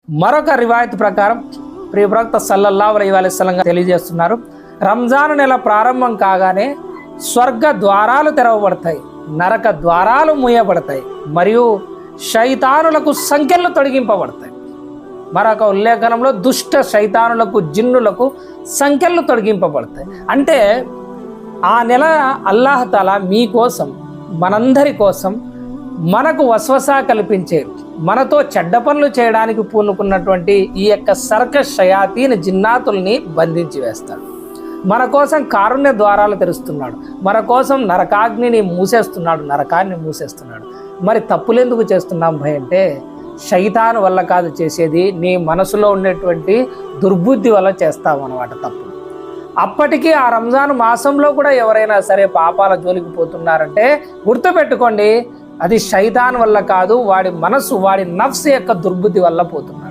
మరొక రివాయత్ ప్రకారం ప్రియ ప్రవక్త సల్లల్లాహు అలైహి వసల్లం తెలియజేస్తున్నారు, రంజాన్ నెల ప్రారంభం కాగానే స్వర్గ ద్వారాలు తెరవబడతాయి, నరక ద్వారాలు మూయబడతాయి మరియు శైతానులకు సంఖ్యలు తొలగింపబడతాయి. మరొక ఉల్లేఖనంలో దుష్ట శైతానులకు జిన్నులకు సంఖ్యలు తొలగింపబడతాయి. అంటే ఆ నెల అల్లాహ్ తాలా మీకోసం, మనందరి కోసం, మనకు వస్వసా కల్పించే, మనతో చెడ్డ పనులు చేయడానికి పూనుకున్నటువంటి ఈ యొక్క సర్కస్ షయాతీన్ జిన్నాతుల్ని బంధించి వేస్తాడు. మన కోసం కారుణ్య ద్వారాలు తెరుస్తున్నాడు, మన కోసం నరకాగ్నిని మూసేస్తున్నాడు, నరకాన్ని మూసేస్తున్నాడు. మరి తప్పులు ఎందుకు చేస్తున్నాం భయ్ అంటే, శైతాను వల్ల కాదు చేసేది, నీ మనసులో ఉండేటువంటి దుర్బుద్ధి వల్ల చేస్తామన్నమాట తప్పు. అప్పటికీ ఆ రంజాన్ మాసంలో కూడా ఎవరైనా సరే పాపాల జోలికి పోతున్నారంటే గుర్తుపెట్టుకోండి, అది శైతాన్ వల్ల కాదు, వాడి మనసు, వాడి నఫ్స్ యొక్క దుర్బుద్ధి వల్ల పోతున్నారు.